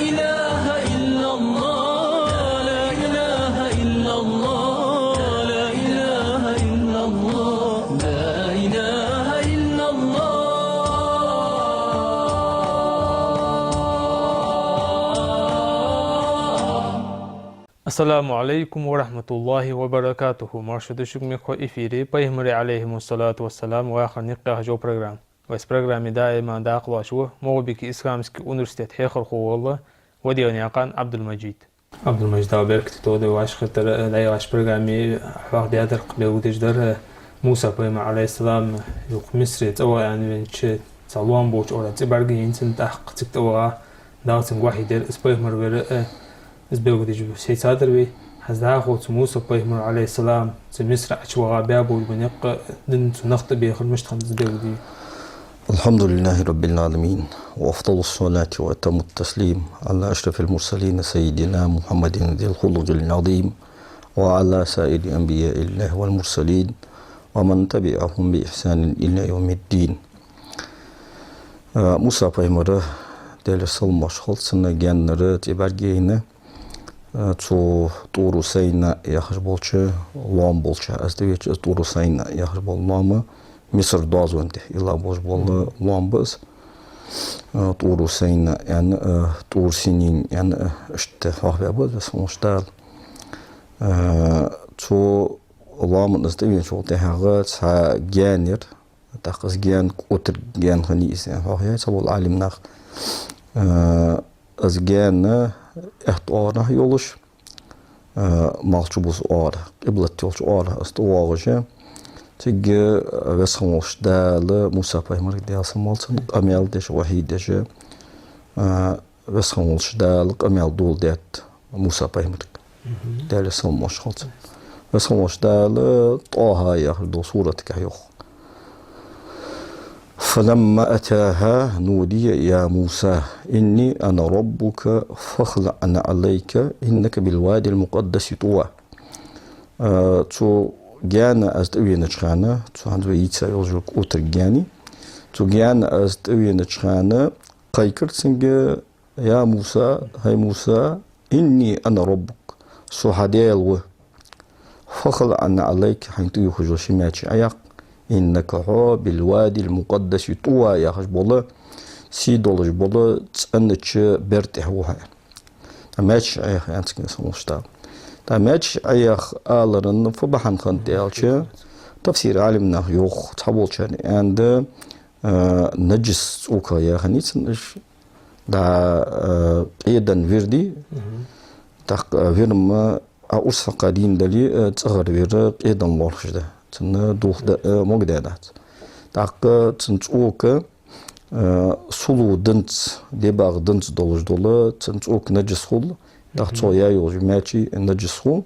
إله إلا الله لا إله إلا الله لا إله إلا الله لا إله إلا الله. Assalamu alaikum wa rahmatullahi wa barakatuhu. Marshadu shukmi ko ifiri paihmuri alaihimu salatu wassalam wa khaniqqa jo program. Весь программе دائما داخل شو موبيك إسلامسك университет حيخر والله وديوني عقان عبد المجيد أبركت تودي واش خطر لا واش برنامج واحد يقدر قبل وتجدر موسى بيما عليه السلام يق مصر توا يعني من شيء صلوان بوش ولا تبرجي إنسان تحقق توا داوتن واحد يدير إسبوع مرة إسبوع وتجيب شيء صادر بي هذا هو موسى بيما عليه السلام مصر أشوا بابو البنيق دن نخط بيخل مش خمس إسبوع دي. الحمد لله رب العالمين وأفضل الصلاة وأتم التسليم على أشرف المرسلين سيدنا محمد ذي الخلق العظيم وعلى سائر أنبياء الله والمرسلين ومن تبعهم بإحسان إلى يوم الدين. موسى بيمرة دل سلمش خلصنا جنرة تبرجينا تو طور سينا يخرج بولشة لام بولشة أستويش طور سينا يخرج بول مصر دازونده إلا بوش بول لامبس طور سينا يعني طور سنين يعني اشتفاق بابد بس مشتال تو لام نستوي شو تهاجت ها جانر تقص جان قطر جان خنيس يعني هاي سبول عالم نخ از جان احتواره يولش مالشوبوس آره قبلت يولش آره استواجه تيجي وسخموش دال موسى بيمر ديال سمالتن أميال ديش وحيد ديش وسخموش دال أميال دول ديت موسى بيمر ديال سموش خلص وسخموش دال طه ياخذ صورتك يخ فلما أتاها نودي يا موسى إني أنا ربك فاخلع عليك إنك بالوادي المقدس طوى تو جانا أستوينا شخانة تو هندو يتسا يوجوك أوتر جاني تو جانا أستوينا شخانة قايكر سنجا يا موسى هاي موسى إني أنا ربك سو هديل فخل أنا عليك حينتو يخجو شماتش عيق إنك هو بالوادي المقدس طوى يا خش بولا سيدولج بولا تسأنتش برتح وها ماتش عيق يانسكين سموشتا تاماتش أيخ آلرن فبحن خن ديالش تفسير عالمنا يوخ تحولشان عند نجس أوكا يا خنيت نش دا إيدن فيردي تق فيرم أوس فقادين دلي تصغر فير إيدن لورش ده تن دوخ ده مقدادات تق تنتوك سلو دنت دباغ دنت دولج دولا تنتوك نجس خل داخل يا يوجي ماشي نجسخو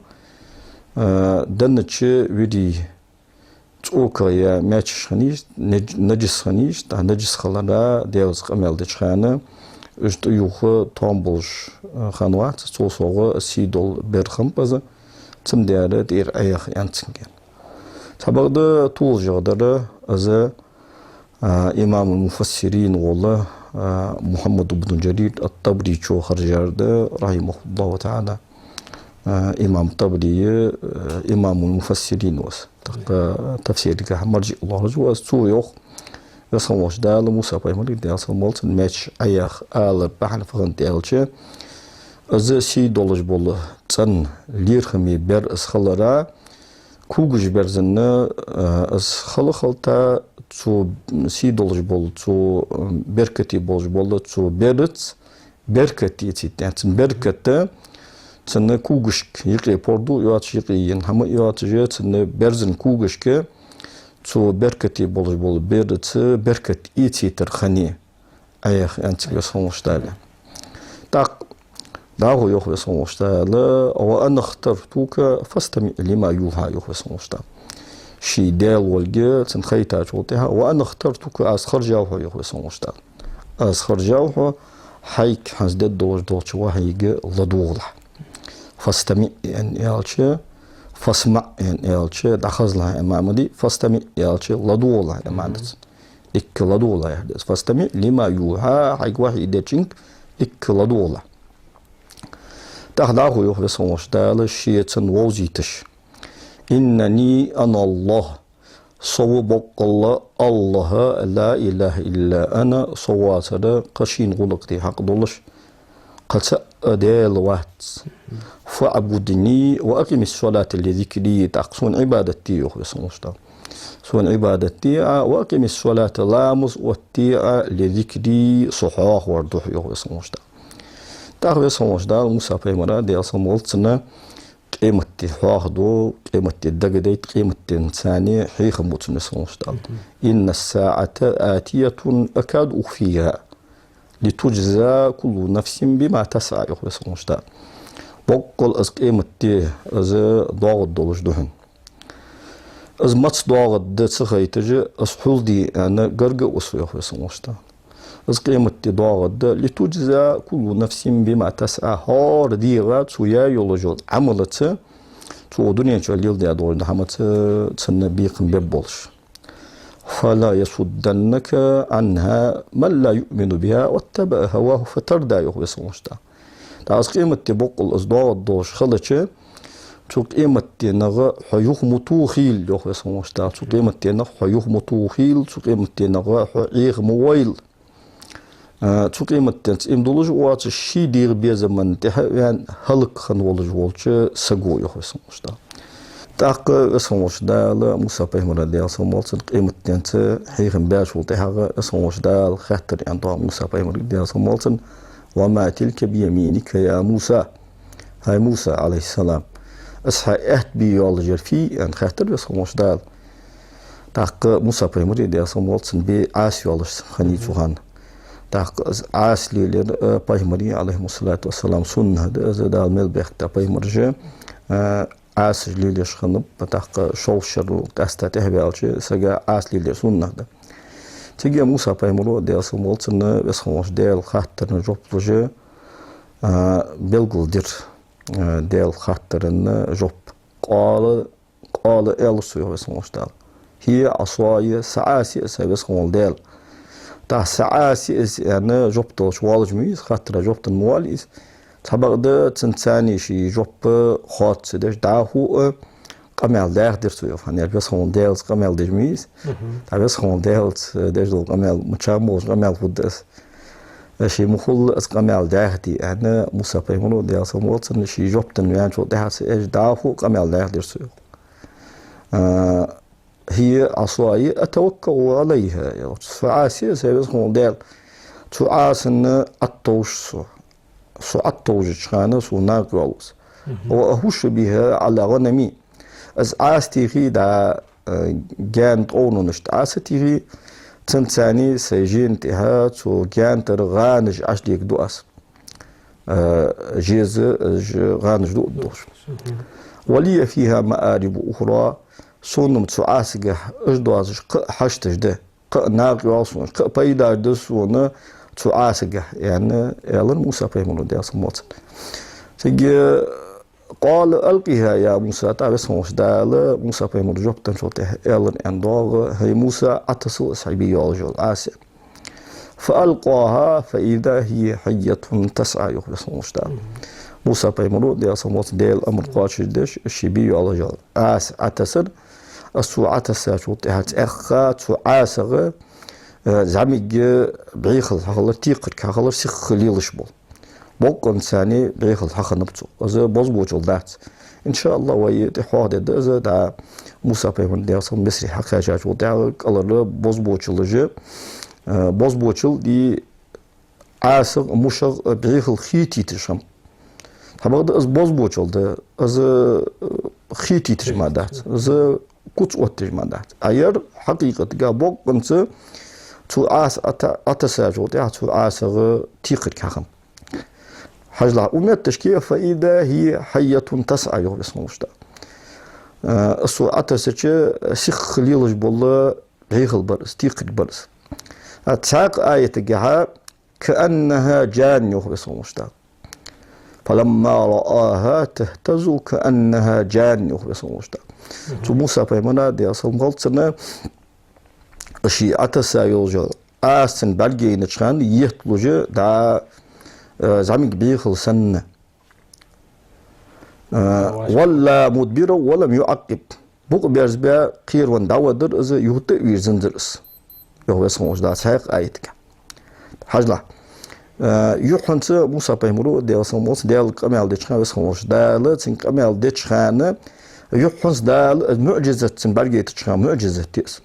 دنتش ودي توكا يا ماشي خنيش نجس خنيش تا نجس خلانا ديوز قمل دشخانه اشت يوخ تومبوش خانوات صوصو سيدول برخم باز تم ديار دير ايخ يانتسنген تبغد طول جودر از امام المفسرين والله محمد بن جرير الطبري شو خرجارد رحمه الله تعالى إمام طبري إمام المفسرين وس تفسير مرجع الله رجوا سويخ يصموش دال موسى بيمر دال صمولت ماتش أيخ آل بحن فهن دالش از سي دولج بول تن ليرخمي بر اسخلرا كوجج برزن از خلخلتا تو سي دولج بول تو بركتي بولج بول تو برت بركتي تيتن بركته تن كوجشك يقي بوردو يواتش يقيين هم يواتش تن برزن كوجشك تو بركتي بولج بول برت بركت ايتي ترخني ايخ انت يسموش داله تاق داهو يوخ يسموش داله وانا اخترتوك فاستمع لما يوحى يوخ يسموش داله شي دال والجي تنخيتا شوتها وانا اخترتك اسخر جاوها يخو سموشتا اسخر جاوها حيك حزدد دوج دوج وهيجي لدوغلا فاستمع ان يالشي فاسمع ان يالشي دخز لها امامدي فاستمع يالشي لدوغلا معنات لك لدوغلا فاستمع لما يوحى حيك واحد يدچنك لك لدوغلا تهداه يوحي صوش دال شيئتن ووزيتش إنني أنا الله صوبق الله لا إله إلا أنا صواتر قشين غلقتي حق دولش قد سأدال وات فاعبدني وأقم الصلاة لذكري تقصون عبادتي يوحي صوش دال سون عبادتي وأقم الصلاة لامس والتيع لذكري صحاح وردوح يوحي صوش دال تاخوي صوش دال موسى بيمرا دي أصمولتنا قيمة حاخدو قيمة الدقديت قيمة إنساني حيخ موتن صوش دال إن الساعة آتية أكاد أخفيها لتجزى كل نفس بما تسعى يوحي صوش دال بقل أز قيمة أز ضاغط دولش دهن أز ماتس ضاغط دي تسخيتج أز حول دي أنا قرق أسو يوحي صوش دال أز قيمة ضاغط لتجزى كل نفس بما تسعى هار ديغا تسويا يولجول عملت تو دنيا جاليل دي أدور دحمت تسنى بيقن ببولش فلا يصدنك عنها من لا يؤمن بها واتبع هواه فتردى يوحي صوش دال تاز قيمة بقل أز ضاغط دوش خلتش تو قيمة نغا حيوخ متوخيل يوحي صوش دال تو قيمة نغا حيوخ متوخيل تو قيمة نغا حيوخ مويل تو قيمة تنسيم دولج وات الشي دير بيا زمن تها يعني هلك خن ولج ولش سقو يوحي صوش دال تاق صوش دال موسى بيمرا ديال صومولت قيمة تنس حيخ باش ولتها صوش دال خاطر عند موسى بيمرا ديال صومولت وما تلك بيمينك يا موسى هاي موسى عليه السلام أصحى أهت بيولجر في أن خاطر صوش دال تاق موسى بيمرا ديال صومولت بي عاس يولج خني توهان تاق عاس ليلر بيمري عليه الصلاة والسلام سنة دال ملبخ تا بيمرجه عاس ليلر شخنب تاق شوشر تاستته بالش سجا عاس ليلر سنة ده تيجي موسى بيمرو ديال صومولت بسخوش ديال خاطر نجوب بلغل ديال خاطر نجوب قال إلسو بسخوش دال هي عصاية سعاسي سبسخول ديال تا سعاسي يعني جوبتو شوالج ميز خاطر جوبت المواليس تبغى تنساني شي جوب خاط سدش داهو قمال داخ درتو يعني بس هون ديلز قمال دجميز بس هون ديلز دجل قمال متشاموش قمال فودس شي مخول اس قمال داخ دي انا موسى بيمرو ديال صموت شي جوبتن يعني شو داخ ايش داهو قمال داخ درتو هي عصاي أتوكل عليها فعاسي سيبس هون ديال تعاسن الطوش سو الطوش خانة سو ناقوس وأهوش بها على غنمي از عاستيغي دا جانت أونو نشت عاستيغي تنساني سيجين تها تو جانت غانج عشليك دوأس جيز غانج دوش ولي فيها مآرب أخرى سونم تعاسقه اجدوازش حشتش ده ناقي واسون بيدار دسون تعاسقه يعني يالن موسى بيمنو ديال صموت تجي قال ألقيها يا موسى تعرف موش دال موسى بيمنو جبتن شوته يالن اندوغ هي موسى اتسو صعبي يولجول عاسي فألقاها فإذا هي حية تسعى يخلص موش دال موسى بيمنو ديال صموت ديال أمر قاتش دش الشبي يولجول عاس اتسر السوعة ساشوت هات أخا تعاسغ زعمي بعيخل حخل تيقر كحخل سخ ليلش بول بوق إنساني بعيخل حخل نبتو إذا بوزبوجل دات إن شاء الله وي تحواد إذا دا موسى بيمن ديال صم مصري حقا جاجو دا قالر بوزبوجل جا بوزبوجل دي عاسغ مشغ بعيخل خيتي تشم هبغد إز بوزبوجل دا إز خيتي تشم دات إز كوتش وتجمعات أير حقيقة جابوك أنت تعاس أتساجو تعاس تيقر كخم حجلا أميت تشكيه فإذا هي حية تسعى يوم اسمه مشتا السو أتساج سخ ليلج بالله هيخل برس تيقر برس أتساق آية جها كأنها جان يوم اسمه مشتا فلما رآها تهتز كأنها جان يوم اسمه مشتا تو موسى بيمنا دي أصلا غلطنا شي أتسا يولجا آسن بلجي نتشان يهتلوجا دا زعمي بيخل سنة ولا مدبر ولم يعقب بوق بيرز بيا قير ونداودر از يهت ويرزندرس يهو سموش دا ساق آيتك حاجلا يحنت موسى بيمرو ديال سموس ديال كمال ديتشخان وسموش دال تين كمال ديتشخان يحنت دال المعجزة تنبرجي تشخان معجزة تيس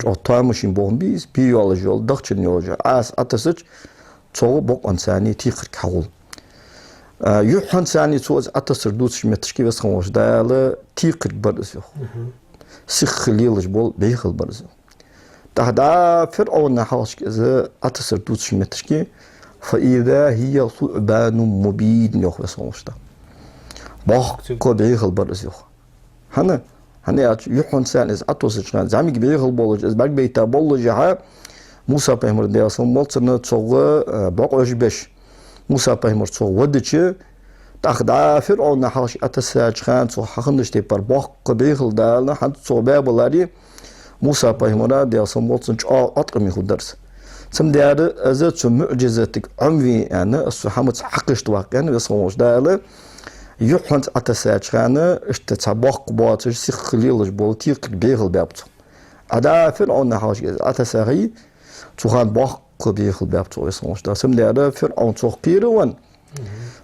او تامشين بومبيز بيولوجي ول دختن يولوجي اس اتسج تو بوق انساني تيخر كحول يحن ساني توز اتسر دوتش متشكي وسموش دال تيخر برزو سخليلج بول بيخل برزو تهدا فرعون حاشك إذا أتسر دوتش متشكي فإذا هي ثعبان مبين يوخ وسموشتا باخ كبيخل برزيوخ هنا يحون سان إذا أتوسر شان زعمي بيخل بولج إذا باك بيتا بولج ها موسى بيمر ديال سمول تسرنا تصوغ باق وجبش موسى بيمر تصوغ ودتش تاخدا فرعون حاش أتسر شان تصوغ حخندش تيبار باق كبيخل دالنا حد تصوغ بابلاري موسى بيمر ديال سمول تسرنا أطقمي خود درس سم ديار أزت معجزتك عمي يعني الصحامة حقشت واقعا بسموش داله يحنت أتساج خانة اشتتباق باتش سخليلج بولتيق بيغل بابتو أدا فرعون حاج أتساغي تخان باق بيغل بابتو بسموش دا سم ديار فرعون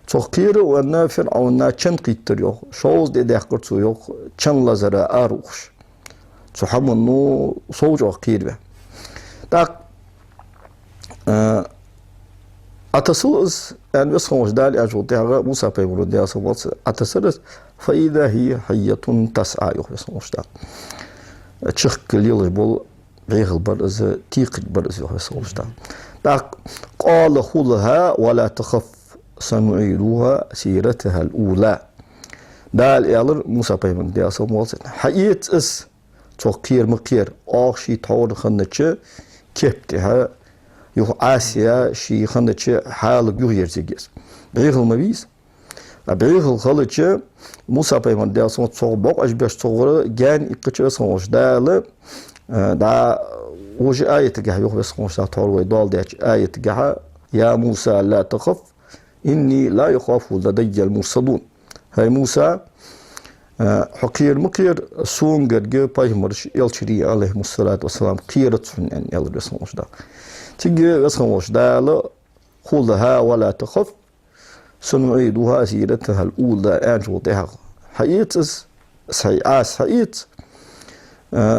تخير وان فرعون چن قيتر يوخ شوز دي ديقرتو يوخ چن لزر آروخش تحمنو صوج وقير به دا أتصلز يعني بسخوش دال أجودها موسى بيقولوا ديال صوت أتصلز فإذا هي حية تسعى يخبصوش دال تشكل يلجبول بيغل برز تيق برز يخبصوش دال قال خذها ولا تخف سنعيدها سيرتها الأولى دال يالر موسى بيقولوا ديال صوت حية اس توقير مقير آخشي طور خنتش كيبتها يو آسيا شي خندتش حال يو يرزيجس بيغل مبيز بيغل خلتش موسى بيمان ديال سمت صوغ بوق أجباش صغر جان إقتش سموش دال دا وش آية تقع يو بسموش دا طول ويدال ديش آية تقع يا موسى لا تخف إني لا يخاف لدي المرصدون هاي موسى حقير مقير سون قرقى بايمرش يلشري عليه الصلاة والسلام قيرة سنان يلر بسموش دا تيجي بسموش دا خذها ولا تخف سنعيدها سيرتها الأولى أنجوتها حقيقة حقيقة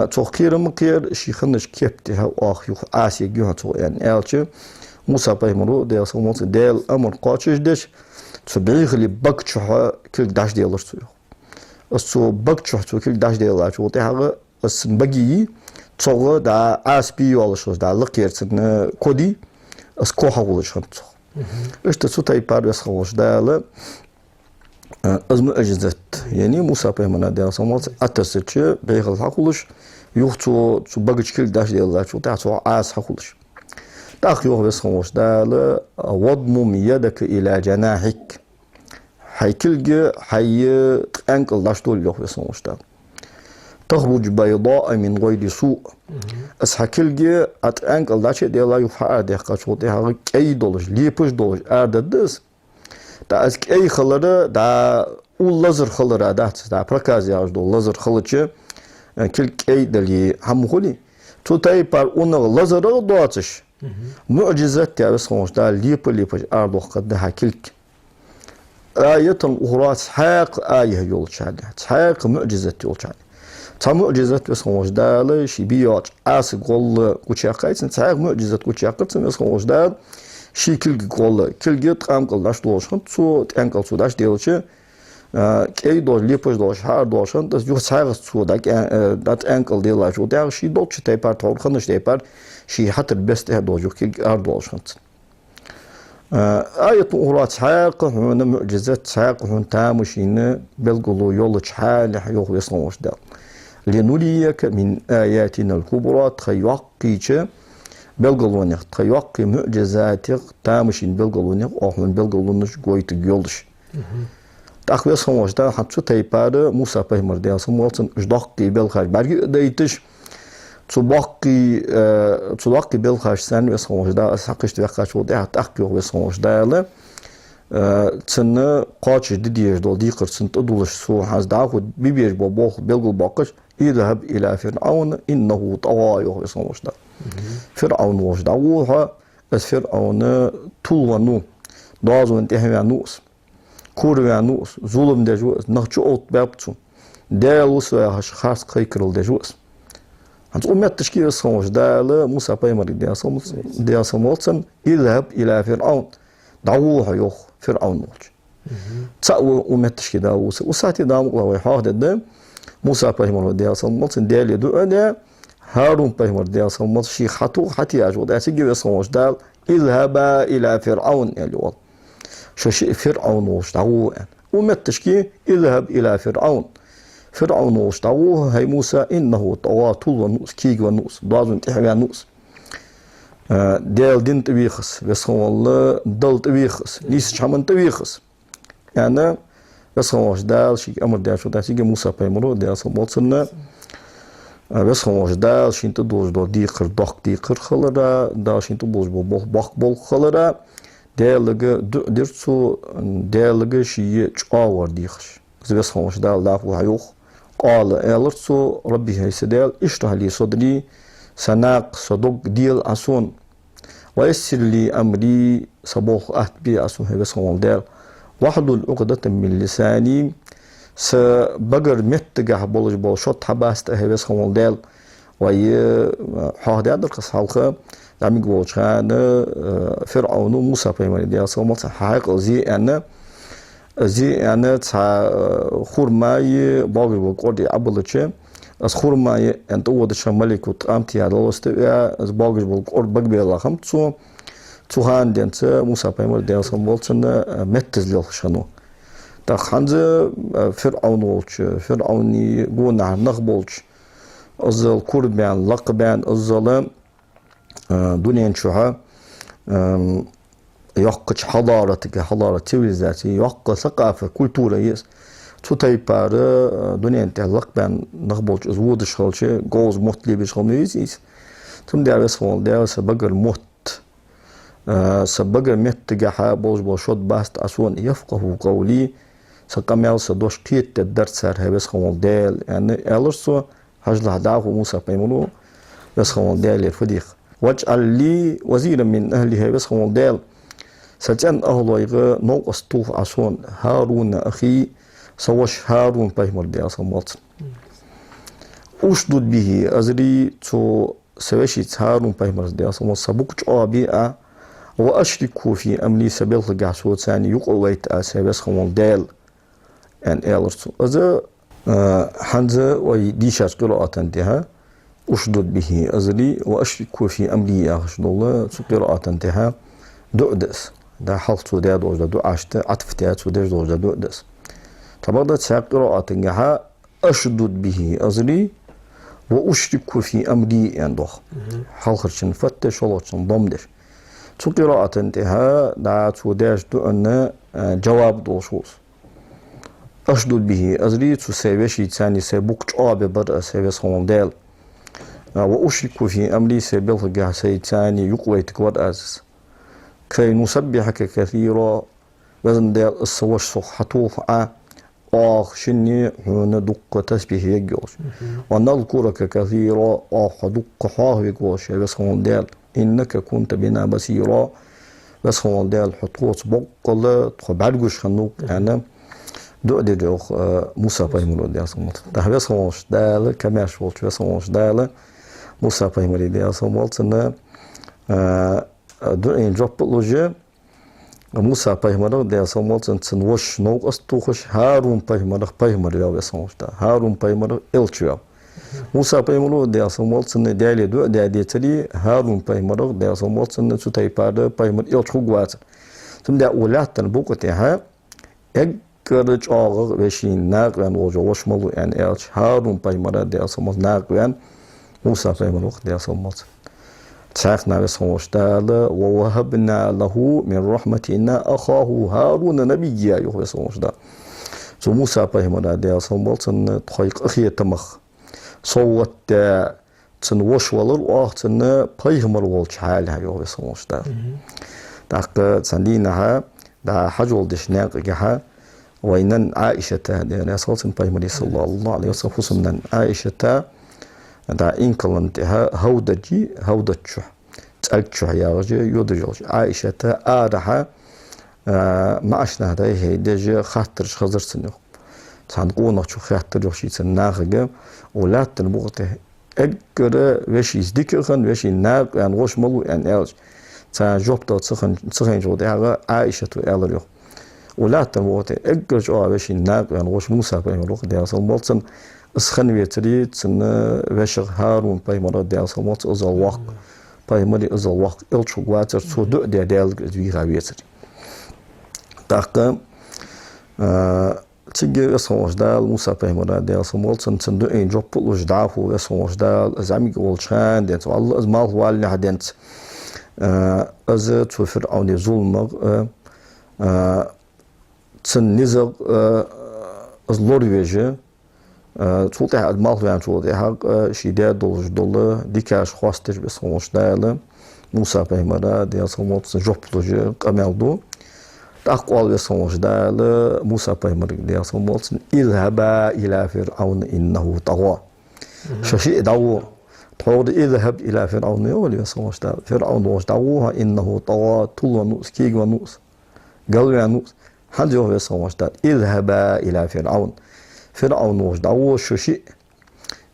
تخير مقير شي خنش كيبتها وآخ آسيا جوها تو يعني ألشي موسى بايمرو ديال سموت ديال أمر قاتش ديش تبعيغ اللي بقتشها كل داش ديال رسول السو بقتشها كل داش ديال أجوتها السنبقي تصور دا أسبي ولا شو دا لقيرتن كودي أسكوها ولا شو تصور إيش تسوتاي باريس خوش دا أزم أجزت يعني موسى بيمنا ديال سموت أتسيتش بيغل حقولش يوختو بقتش كل داش ديال شو دا تو أس حقولش داخل يوه بس خوش دا وضم يدك إلى جناحك حيكلج حي أنكل داش دول يوه بس خوش دا تخرج بيضاء من غير سوء أسحكلجي أتأنكل داشة ديلا يفعل ديقا شوطيها كي دولج ليبش دولج أرددس دا أسك أي خلرة دا ولزر خلرة دا بركازي عاش دول لزر خلرة كل كي دلي هم خلي تو تاي بار أونه لزر دواتش معجزة تابس خموش دا ليبش أردوخ قدها كلك آية أخرى تحاق آية يولشان تحاق معجزة يولشان تا معجزة بسخوش دال شي بيوت آس قول كوتشاقايتن تاع معجزة كوتشاقايتن بسخوش دال شي كل قول كل جت قام قال داش دوشن تو تانقل تو داش ديلچه كي دو ليبوش دوش هار دوشن داس يو ساغس تو داك دات انقل ديلا جو داغ شي دوتش تاي بار تور خنش تاي بار شي حتى بست دوجو كل ار دوشن آية أخرى تحاق هنا معجزة تحاق هنا تامشين بلقلو يولو تحال يوخ يسخوش دال لنريك من آياتنا الكبرى تخيوقيك بلغلونيك تخيوقي معجزاتك تامشين بلغلونيك أخلن بلغلونيك قويتك يولش تأخوي سموش دا حتى تايبار موسى بيمر ديال سموالتن اجدقي بلخاش بارجي دايتش تبقي بلخاش سان وسموش دا ساقش توقعش وديها تأخي وسموش دا تسنة قاتش ديش دول ديقر سنت أدولش سو حاز داخد بيبيش بابوخ بيلقل باقش اذهب إلى فرعون إنه طغى يوغيصن وشدا فرعون وشدا وها اس فرعون طول ونو دازو انتهي نوس كور نوس ظلم دجوس نخجو اوت بابتو دالوس ويهاش خاص قيكرل دجوس هانت أمت تشكيل الصوش دال موسى بايمري ديال صمولتن اذهب إلى فرعون دعوها يوخ فرعون نولج تساوي أمت تشكيل داوس وساتي دام الله يحاهد موسى بايمري ديال صمولتن ديال يدو أنا هارون بايمري ديال صمولتن شي خطو حتى أجود أتيجي الصوش دال اذهبا إلى فرعون اليوم شو فرعون وش دعوه أمت تشكيل اذهب إلى فرعون فرعون وش دعوه هاي موسى إنه طغى طول ونوس كيج ونوس دازون تحوي نوس ديال دين تبيخس بس هو الله دل تبيخس ليس شامن تبيخس يعني بس هو دال شيء أمر دال شو دال شيء موسى بيمرو دال صموتنا بس هو دال شين تدوج دال ديقر خلرا دال شين تدوج بول خلرا دالجا درتو دالجا شيء جاور ديخش بس هو دال دافو هيوخ قال إلرتو ربي هيسدال اشرح لي صدري سناق صدق ديال أسون ويسر لي أمري صبوخ بي أسون بس هو دال واحلل عقدة من لساني سبقر متجه بول شط حباست بس هو دال وي حاضر دركس حلقة دامي قولشان فرعون موسى بيمري ديال صومت حقيقة زي أنا تا خورماي باقي بقولي أبلتشي از خورماي أنت ودش ملك وتأمتي هذا وستويا از باقي بقول بقبل لهم تو هان دنت موسى بيمر ديال صومتن متز للشنو تا خانز فرعون ولش فرعوني قونا نخبولش از الكوربان لقبان الظلام دنيا شوها يقش حضارة تيفيزاتي يق ثقافة كولتورة يس تو تايبار دنيا انتهلق بان نخبولش ازود شغلشي جوز موت لي بشغل يس ثم ديال بسخول ديال سبقر موت سبقر مت جحا بوش شوت باست اسون يفقه قولي سقمال سدوش كيت الدرس هي بسخول ديال يعني الرسو هجله داو موسى بيمونو بسخول ديال الفديخ واجعل لي وزيرا من اهله بسخول ديال سجن أهلويغ نو أستوف عشون هارون أخي سوش هارون بايمر ديال صمت أشدد به أزري تو سوشيت هارون بايمر ديال صمت سبوك أبيع وأشركه في أمري سبيل جاسوت ثاني يقويت أسبس خمول ديال أن إلرت أذا حنزة ويديشات قراءة انتهى أشدد به أزري وأشركه في أمري أخشد الله قراءة انتهى دؤدس دا حلت وديا دوجا دو عشت عطفتيات وديا دوجا دؤدس تبغى تساق قراءة انجحا أشدد به أزري وأشرك في أمري يندخ حلقرشن فتش ولوشن ضمدش تو قراءة انتهى دا توديش دو أن جواب دوشوس أشدد به أزري تو سيبشي تاني سيبوك جواب بدأ سيبس خمم ديل وأشرك في أمري سيبلغ جاه سيتاني يقويتك ودأزس كي نسبحك كثيرا وزن ديال الصوش صحتوف شني هنا دق تسبيح يجوش ونذكرك كثيرا دق حاه يجوش بس هون ديال إنك كنت بنا بصيرا بس هون ديال حطوط بقل تخبرجوش خنوك أنا دو ديجوخ موسى بايمرو ديال صمت ده بس هونش ديال كماش ولش بس هونش ديال موسى بايمرو ديال صمت إنه دو إن جوب لوجي موسى بايمرو ديال صمت إنه وش نوق أستوخش هارون بايمرو ديال صمت هارون بايمرو إلتشيا موسى بايمرو ديال صمت إنه ديال دو ديال تري هارون بايمرو ديال صمت إنه تتاي بعد بايمرو إلتشو قوات ثم ده ولات البوقتها كرج آغا بشين ناقوان وجوش ملو يعني إلش هارون بايمرو ديال صمت ناقوان موسى بايمرو ديال صمت تساقنا بسموش دالا ووهبنا له من رحمتنا أخاه هارون نبيا يوه بسموش دالا سو موسى بايمرو ديال صمت تخيق أخي تمخ صوت تنوش ولر وآخ تن بايمرو والش حالها يوه بسموش دالا داق تسندينها دا حجول دش ناق جها وينن عائشة دا صوت بايمري صلى الله عليه وسلم خصوصا عائشة دا إنكلنتها هودجو تأكشو يا رجل يودجوش عائشة آرها معشنا هذا هي دج خاطرش خزر سنو تنقونا شو خاطر يوشي سناغة ولا تنبغته أجر وشي ذكرن وشي ناق يعني وش ملو يعني ألج تجوبته تسخن جودها عائشة ألريو ولا تنبغته أجر جو وشي ناق يعني وش موسى بيمرو ده صلمالتن اسخن ويتري تن وشغ هارون بيمرو ده صلمالت أزال وق بيمري أزال وق إلشو واتر صدق ده دال جويها ويتري تاقم تيجي اسموش دال موسى بيمرا دال سمولتن تندو إن جوبلوش دافو اسموش دال زعمي قولشان دينت والله أزمال والي هدينت أز توفر أوني ظلمغ تن نزغ أزلور ويجي تولتها أدمال ويان تولتها شيداد دولش دول ديكاش خواستش بسموش دال موسى بيمرا دال سمولتن جوبلوش قمالدو أقوال بسموش دال موسى بيمرق ديال سمولتن اذهبا إلى فرعون إنه طغى ششيء دعوه تقول اذهب إلى فرعون يولي بسموش دال فرعون وش دعوها إنه طغى طول ونوس كيق ونوس قلو ونوس حد يوه بسموش دال اذهبا إلى فرعون وش دعوه ششيء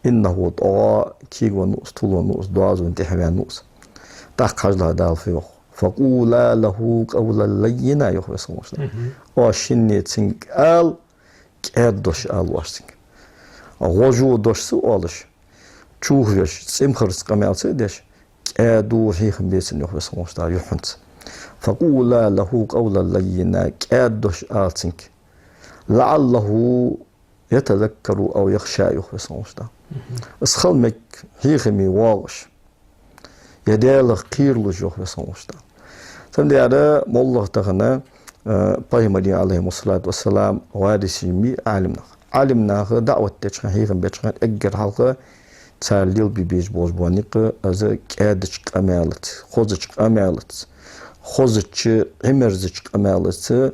إنه طغى كيق ونوس طول ونوس دواز وانتحي ونوس تحقج لها دال فيوخ فقولا له قولا لينا يخوي سموش دا واشيني تسنك آل كاد دوش آل واشتنك غوجو دوش سؤالش چوخ ويش تسمخرس قميال سيدش كادو حيخم بيسن يخوي سموش دا يحنت فقولا له قولا لينا كاد دوش آل تسنك لعله يتذكر أو يخشى يخوي سموش دا اسخلمك حيخمي واغش يدالغ قيرلوش يخوي سموش دا سمدي على مولاه تغنى بايمري عليه الصلاة والسلام وارثي مي علمنا دعوة تشخن هيغن بيتشخن اجر حلقة تساليل بيبيج بوش بوانيق از كادش قمالت خوزش قمالت خوزش عمرزش قمالت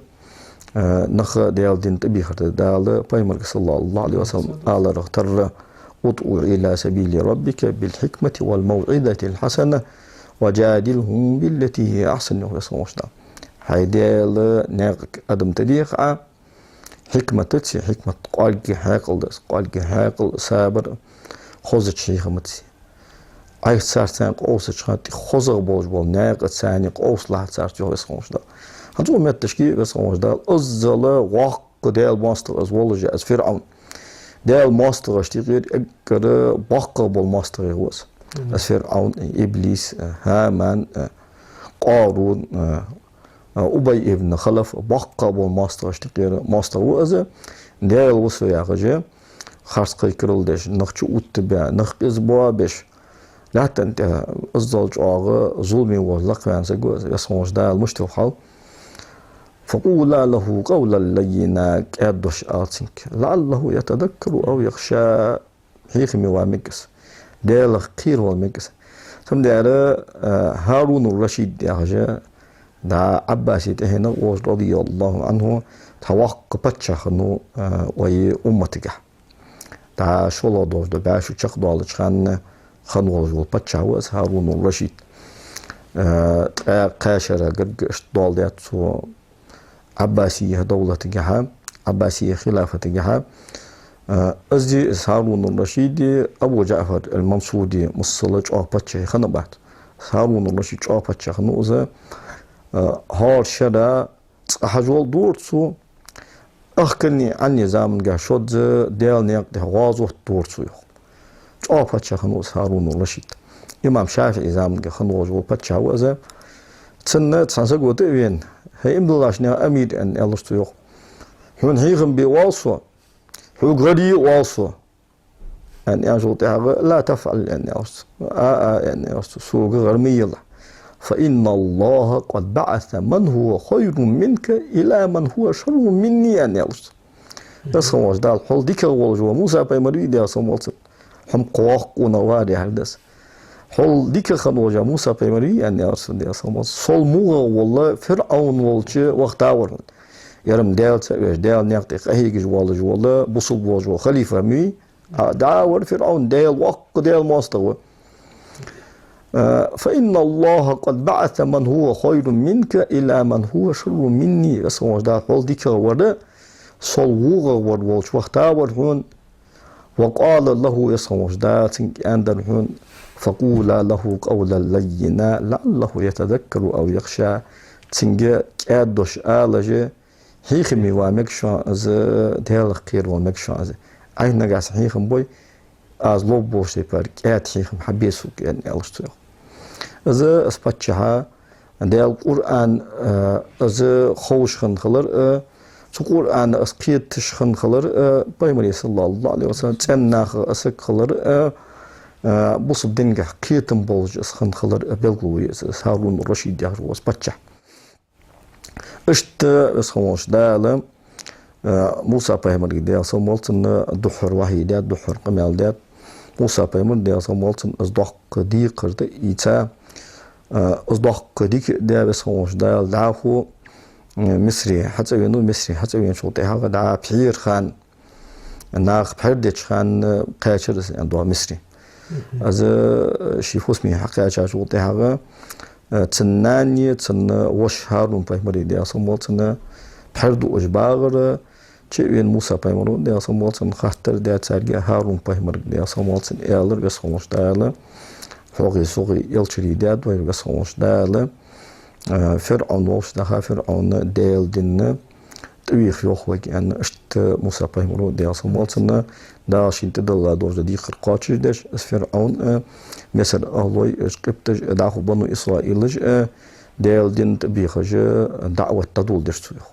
نخ ديال دين تبيخر دال بايمري صلى الله عليه وسلم على رغتر ادعو إلى سبيل ربك بالحكمة والموعظة الحسنة وجادلهم بالتي هي أحسن يسموش دا هيدال ناقك أدم تديق حكمة تتسي حكمة قالك حاقل دس قالك حاقل سابر خوزت شيخ متسي أي سارتان قوس شخاتي خوزغ بوش بول ناقة ثاني قوس لحد سارت يسموش دا هنجو ميت تشكي يسموش دا أزل واق ديال ماستر از ولج از فرعون ديال ماستر اشتغير اقر باقة بول ماستر يغوز از فرعون إبليس هامان قارون أبي ابن خلف باقة بول ماستر اشتغير ماستر وازه ديال وصو يغجي خارس قيكرل ديش نخشو اتبع نخ إزبوا بيش لا تنتهى أزلج آغا ظلمي وزلق وانسا قوز يسموش ديال مشتو حال فقولا له قولا لينا كادوش آتنك لعله يتذكر أو يخشى حيخمي وامكس ديال خير والمكس ثم ديال هارون الرشيد يا دا عباسي تهنا رضي الله عنه توقفت شخنو وي أمتك دا شولا دوش دا باشو شخ دوالج خانو جول باتشاوز هارون الرشيد قاشرة قرقش دوال دياتو عباسية دولة جها عباسية خلافة جها أزدي هارون الرشيد أبو جعفر المنصوري مصلج أوباتشي خنبات هارون الرشيد أوباتشي خنوزة هار شدا حجول دورتسو أخكني عن نظام جاشود ديال نيقضي غازو دورتسو أوباتشي خنوز هارون الرشيد إمام شافعي زام خنوز وباتشي وزا تسنة تسنسقو تأوين هي إمدلاشنا أمير أن ألستو يخ هون هيغن بوالسو هو غري والسو أن يجوت لا تفعل أن ألستو أن ألستو سوق غرمي فإن الله قد بعث من هو خير منك إلى من هو شر مني أن ألستو بس هو جدال حول ديك الوالجو موسى بيمري دي أصمولت هم قواق ونواري هالدس Hol dike خنوجا موسى بيمري يعني أرسل دي أصلا صل موغا والله فرعون والش وقت عورن يرم دال تأويش دال نيقتي قهيج جواله بصل بوجو خليفة مي دعور فرعون دال وق دال ماستوى فإن الله قد بعث من هو خير منك إلى من هو شر مني أصلا دا هول ديك ورد صل موغا والش وقت عورن وقال له يصوش دا عندن هون فقولا له قولا لينا لعله يتذكر أو يخشى تنجا كادوش آلجة هيخمي ومكشان از ديال خير ومكشان از أي نجاس هيخم بوي از لو بوشي بار كاد هيخم حبيسو يعني ألشتو از أسبتشها ديال القرآن از خوش خنخلر القرآن أسقيت تشخن خلر بيمري صلى الله عليه وسلم تناخ أسك خلر بص الدنجة كيتم بولج أسخن خلر بلغوي هارون الرشيد يهر وسبتشة اشت اسخوش دالة موسى بيمري ديال صمولتن دحر وحيدات دحر قمال دات موسى بيمري ديال صمولتن أصدق ديقر إيتا أصدق ديك ديال اسخوش دال دعفو مصري حتى ينو مصري حتى ين شو تها دع بحير خان ناخ بحير ديش خان قاشر عندو مصري از شيفوس مي حقا شو تها تناني تن وش هارون بايمري دي اصلا تن بحير دو اجباغر تشين موسى بايمرون دي اصلا تن خاطر دي تارجع هارون بايمر دي اصلا تن ايلر بس خوش داله فوقي سوقي يلشري داد وير بس خوش داله فرعون وش دها فرعون ديل دين تويخ يوخوك أن أشت موسى بيمرو ديال صمالتنا داش ينتدل دوش دي خرقاتش داش فرعون مثل أهلوي اشقبتج داخو بنو إسرائيلج ديل دين تبيخج دعوة تدول داش تويخ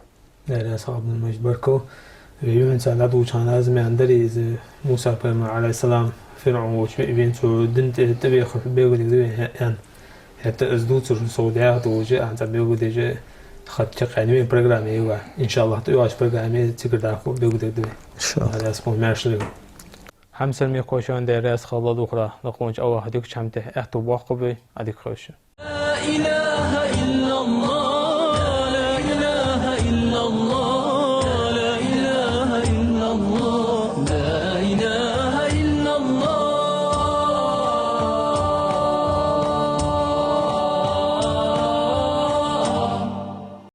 لا أصحاب المجبركو يمن سالادو كان لازم عندري موسى بيمر عليه السلام فرعون وش بين شو دين تبيخ بيقول يعني حتى أزدوتر صوديات وجاء عن تبيعه ديجا خدت قانون برنامج يوا إن شاء الله تيواش برنامج تقدركم بيقدر إن شاء الله هذا اسمه مارشل حمسل ميقوشان دراس خلاص دكرة لقونج أو هديك شمته أختو باقبي هديك خوش لا إله إلا